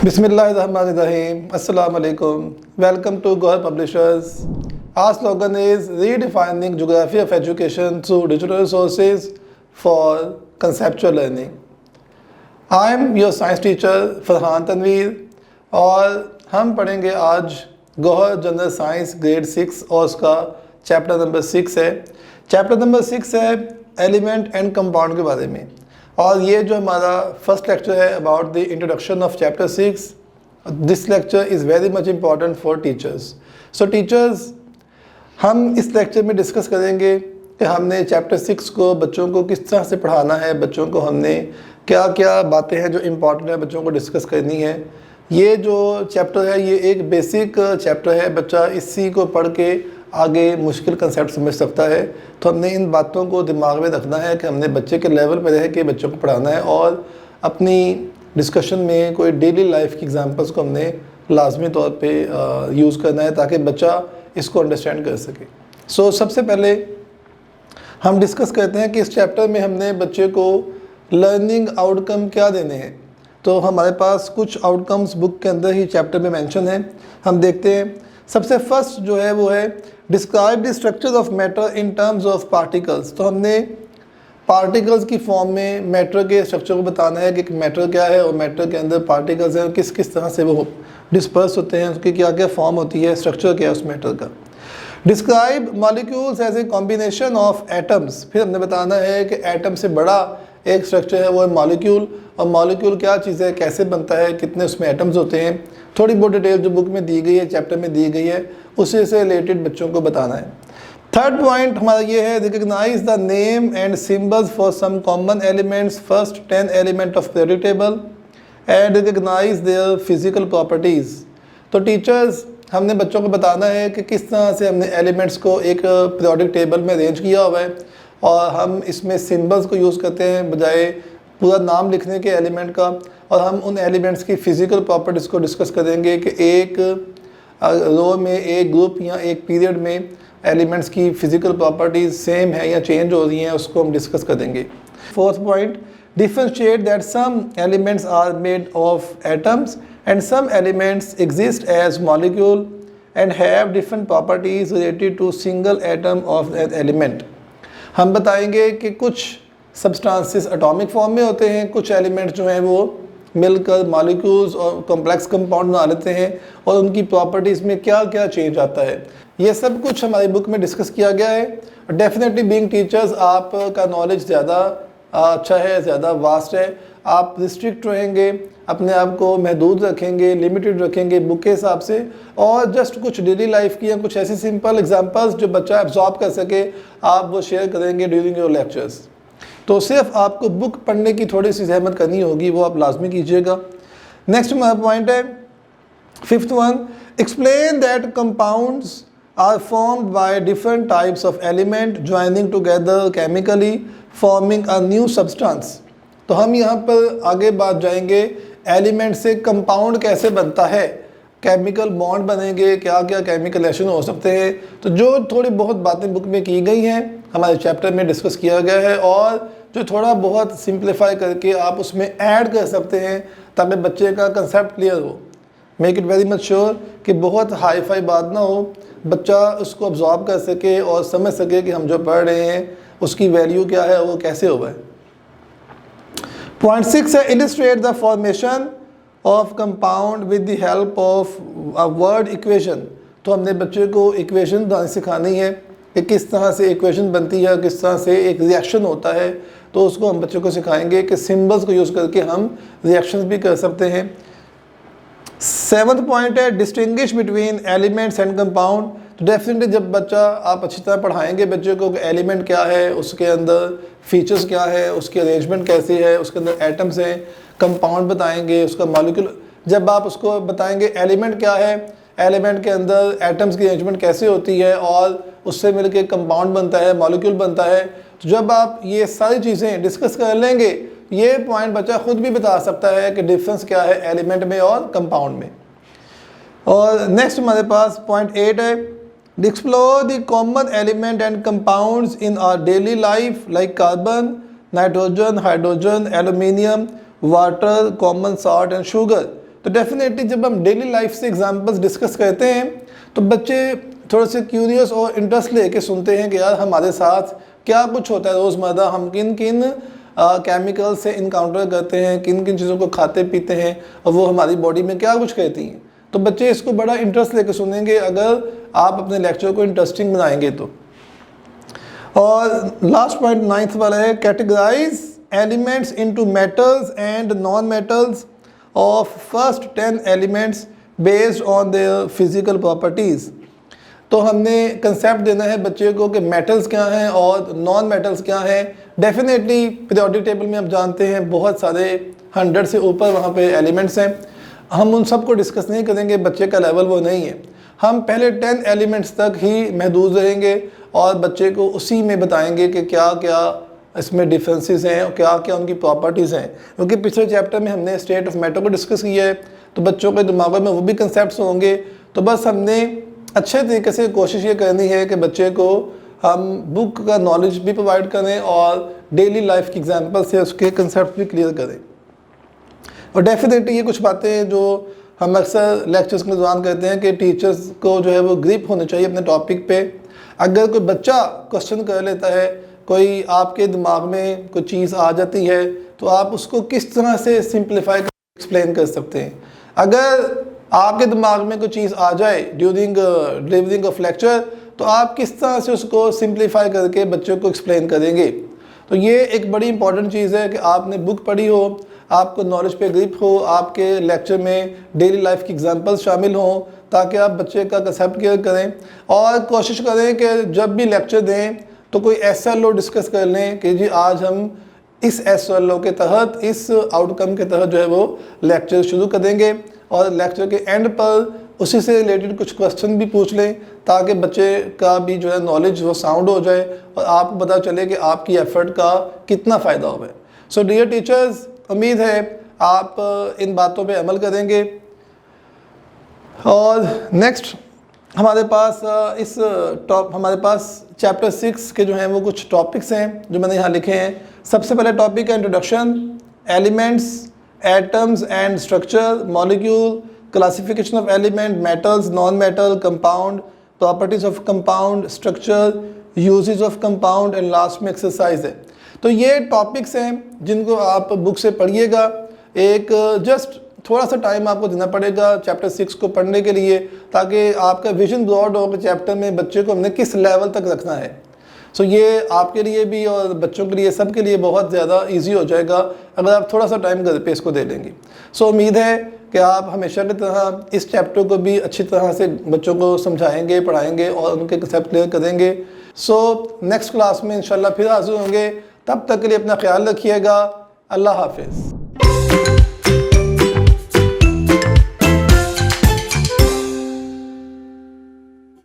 Bismillahirrahmanirrahim. Assalamu alaikum. Welcome to Gohar Publishers. Our slogan is redefining geography of education through digital resources for conceptual learning. I am your science teacher Farhan Tanveer और हम पढ़ेंगे आज Gohar general science grade 6 और उसका chapter number 6 है। Chapter number 6 है element and compound के बारे में और ये जो हमारा फर्स्ट लेक्चर है about the introduction of chapter 6। This lecture is very much important for teachers. So teachers, हम इस लेक्चर में डिस्कस करेंगे कि हमने चैप्टर 6 को बच्चों को किस तरह से पढ़ाना है, बच्चों को हमने क्या क्या बातें हैं जो इम्पॉर्टेंट है बच्चों को डिस्कस करनी है। ये जो चैप्टर है ये एक बेसिक चैप्टर है, बच्चा इसी को पढ़ के आगे मुश्किल कंसेप्ट समझ सकता है। तो हमने इन बातों को दिमाग में रखना है कि हमने बच्चे के लेवल पर रह के बच्चों को पढ़ाना है और अपनी डिस्कशन में कोई डेली लाइफ की एग्जांपल्स को हमने लाजमी तौर पे यूज़ करना है ताकि बच्चा इसको अंडरस्टैंड कर सके। सो सबसे पहले हम डिस्कस करते हैं कि इस चैप्टर में हमने बच्चे को लर्निंग आउटकम क्या देने हैं। तो हमारे पास कुछ आउटकम्स बुक के अंदर ही चैप्टर में मेंशन है, हम देखते हैं। सबसे फर्स्ट जो है वो है describe the structure of matter in terms of particles. तो हमने पार्टिकल्स की फॉर्म में मैटर के स्ट्रक्चर को बताना है कि मैटर क्या है और मैटर के अंदर पार्टिकल्स हैं, किस किस तरह से वो डिस्पर्स होते हैं, उसकी क्या क्या फॉर्म होती है, स्ट्रक्चर क्या है उस मैटर का। Describe molecules as a combination of atoms. फिर हमने बताना है कि एटम से बड़ा एक स्ट्रक्चर है वो है मॉलिक्यूल, और मॉलिक्यूल क्या चीज़ है, कैसे बनता है, कितने उसमें एटम्स होते हैं। थोड़ी बहुत डिटेल जो बुक में दी गई है, चैप्टर में दी गई है, उसी से रिलेटेड बच्चों को बताना है। थर्ड पॉइंट हमारा ये है recognise the name and symbols for some common elements, first 10 element of periodic table and recognise their physical properties. तो टीचर्स, हमने बच्चों को बताना है कि किस तरह से हमने एलिमेंट्स को एक पीरियोडिक टेबल में अरेंज किया हुआ है और हम इसमें सिम्बल्स को यूज़ करते हैं बजाय पूरा नाम लिखने के एलिमेंट का। और हम उन एलिमेंट्स की फ़िज़िकल प्रॉपर्टीज़ को डिस्कस करेंगे कि एक रो में, एक ग्रुप या एक पीरियड में एलिमेंट्स की फ़िज़िकल प्रॉपर्टीज़ सेम है या चेंज हो रही हैं, उसको हम डिस्कस करेंगे। Fourth point, differentiate that some elements are made of atoms and some elements exist as molecule and have different properties related to single atom of an element. हम बताएंगे कि कुछ सब्सटेंसेस एटॉमिक फॉर्म में होते हैं, कुछ elements जो हैं वो मिलकर मॉलिक्यूल्स और कॉम्प्लेक्स कंपाउंड बना लेते हैं और उनकी प्रॉपर्टीज़ में क्या क्या चेंज आता है। ये सब कुछ हमारी बुक में डिस्कस किया गया है। डेफिनेटली बीइंग टीचर्स आपका नॉलेज ज़्यादा अच्छा है, ज़्यादा वास्ट है। आप रिस्ट्रिक्ट रहेंगे, अपने आप को महदूद रखेंगे, लिमिटेड रखेंगे बुक के हिसाब से, और जस्ट कुछ डेली लाइफ की या कुछ ऐसी सिंपल एग्जांपल्स जो बच्चा एब्जॉर्ब कर सके आप वो शेयर करेंगे ड्यूरिंग योर लेक्चर्स। तो सिर्फ आपको बुक पढ़ने की थोड़ी सी जहमत करनी होगी, वो आप लाजमी कीजिएगा। नेक्स्ट हमारा पॉइंट है fifth one, explain that compounds are formed by different types of element joining together chemically forming a new substance. तो हम यहाँ पर आगे बात जाएंगे एलिमेंट से कंपाउंड कैसे बनता है, केमिकल बॉन्ड बनेंगे, क्या क्या केमिकल रिएक्शन हो सकते हैं। तो जो थोड़ी बहुत बातें बुक में की गई हैं हमारे चैप्टर में डिस्कस किया गया है, और जो थोड़ा बहुत सिंप्लीफाई करके आप उसमें ऐड कर सकते हैं ताकि बच्चे का कंसेप्ट क्लियर हो। Make it very much sure कि बहुत हाई फाई बात ना हो, बच्चा उसको अब्जॉर्ब कर सके और समझ सके कि हम जो पढ़ रहे हैं उसकी वैल्यू क्या है, वो कैसे हुआ है। पॉइंट 6 है illustrate the formation of compound with the help of a word equation. तो हमने बच्चे को इक्वेशन बनानी सिखानी है कि किस तरह से इक्वेशन बनती है, किस तरह से एक रिएक्शन होता है। तो उसको हम बच्चों को सिखाएंगे कि सिंबल्स को यूज़ करके हम रिएक्शंस भी कर सकते हैं। सेवन्थ पॉइंट है distinguish between elements and compound. तो डेफिनेटली जब बच्चा आप अच्छी तरह पढ़ाएंगे बच्चे को कि एलिमेंट क्या है, उसके अंदर फीचर्स क्या है, उसकी अरेंजमेंट कैसी है, उसके अंदर एटम्स हैं, कंपाउंड बताएंगे, उसका मॉलिक्यूल। जब आप उसको बताएंगे एलिमेंट क्या है, एलिमेंट के अंदर एटम्स की अरेंजमेंट कैसे होती है और उससे मिलकर कंपाउंड बनता है, मॉलिक्यूल बनता है। तो जब आप ये सारी चीज़ें डिस्कस कर लेंगे, ये पॉइंट बच्चा खुद भी बता सकता है कि डिफरेंस क्या है एलिमेंट में और कंपाउंड में। और नेक्स्ट हमारे पास पॉइंट 8 है explore the common element and compounds in our daily life like carbon, nitrogen, hydrogen, aluminium, water, common salt and sugar. तो डेफिनेटली जब हम डेली लाइफ से एग्जांपल्स डिस्कस करते हैं तो बच्चे थोड़े से क्यूरियस और इंटरेस्ट लेके सुनते हैं कि यार हमारे साथ क्या कुछ होता है रोज़मर्रा, हम किन किन केमिकल से इनकाउंटर करते हैं, किन किन चीज़ों को खाते पीते हैं और वो हमारी बॉडी में क्या कुछ करती हैं। तो बच्चे इसको बड़ा इंटरेस्ट लेके सुनेंगे अगर आप अपने लेक्चर को इंटरेस्टिंग बनाएंगे तो। और लास्ट पॉइंट 9th वाला है, categorise elements into metals and non metals of first 10 elements based on their physical properties. तो हमने कंसेप्ट देना है बच्चे को कि मेटल्स क्या हैं और नॉन मेटल्स क्या हैं। डेफिनेटली पीरियोडिक टेबल में आप जानते हैं बहुत सारे 100 से ऊपर वहाँ पे एलिमेंट्स हैं, हम उन सब को डिस्कस नहीं करेंगे, बच्चे का लेवल वो नहीं है। हम पहले 10 एलिमेंट्स तक ही महदूद रहेंगे और बच्चे को उसी में बताएंगे कि क्या क्या इसमें डिफरेंसेस हैं और क्या क्या उनकी प्रॉपर्टीज़ हैं, क्योंकि पिछले चैप्टर में हमने स्टेट ऑफ मैटर को डिस्कस किया है तो बच्चों के दिमाग में वो भी कंसेप्ट होंगे। तो बस हमने अच्छे तरीके से कोशिश ये करनी है कि बच्चे को हम बुक का नॉलेज भी प्रोवाइड करें और डेली लाइफ की एग्जांपल से उसके कंसेप्ट भी क्लियर करें। और डेफिनेटली ये कुछ बातें जो हम अक्सर लेक्चर्स के दौरान कहते हैं कि टीचर्स को जो है वो ग्रिप होनी चाहिए अपने टॉपिक पे। अगर कोई बच्चा क्वेश्चन कर लेता है, कोई आपके दिमाग में कोई चीज़ आ जाती है तो आप उसको किस तरह से सिंप्लीफाई एक्सप्लेन कर सकते हैं। अगर आपके दिमाग में कोई चीज़ आ जाए ड्यूरिंग डिलीवरिंग ऑफ लेक्चर तो आप किस तरह से उसको सिंप्लीफाई करके बच्चों को एक्सप्लेन करेंगे। तो ये एक बड़ी इंपॉर्टेंट चीज़ है कि आपने बुक पढ़ी हो, आपको नॉलेज पे ग्रिप हो, आपके लेक्चर में डेली लाइफ की एग्जांपल्स शामिल हों ताकि आप बच्चे का कंसेप्ट क्लियर करें। और कोशिश करें कि जब भी लेक्चर दें तो कोई ऐसा लो डिस्कस कर लें कि जी आज हम इस एसएलओ के तहत, इस आउटकम के तहत जो है वो लेक्चर शुरू कर देंगे और लेक्चर के एंड पर उसी से रिलेटेड कुछ क्वेश्चन भी पूछ लें ताकि बच्चे का भी जो है नॉलेज वो साउंड हो जाए और आपको पता चले कि आपकी एफर्ट का कितना फ़ायदा हो। सो डियर टीचर्स, उम्मीद है आप इन बातों पे अमल करेंगे। और नेक्स्ट हमारे पास हमारे पास चैप्टर 6 के जो हैं वो कुछ टॉपिक्स हैं जो मैंने यहाँ लिखे हैं। सबसे पहले टॉपिक है introduction, elements, atoms and structure, molecule, classification of element, metals, non metal, compound, properties of compound, structure, uses of compound and last में एक्सरसाइज है। तो ये टॉपिक्स हैं जिनको आप बुक से पढ़िएगा। एक जस्ट थोड़ा सा टाइम आपको देना पड़ेगा चैप्टर 6 को पढ़ने के लिए ताकि आपका विजन ब्रॉड हो कि चैप्टर में बच्चे को हमने किस लेवल तक रखना है। सो ये आपके लिए भी और बच्चों के लिए, सब के लिए बहुत ज़्यादा इजी हो जाएगा अगर आप थोड़ा सा टाइम घर पे इसको दे देंगे। सो उम्मीद है कि आप हमेशा की तरह इस चैप्टर को भी अच्छी तरह से बच्चों को समझाएंगे, पढ़ाएंगे और उनके कंसेप्ट क्लियर करेंगे। सो नेक्स्ट क्लास में इंशाल्लाह फिर हाजिर होंगे। तब तक के लिए अपना ख्याल रखिएगा। अल्लाह हाफिज़।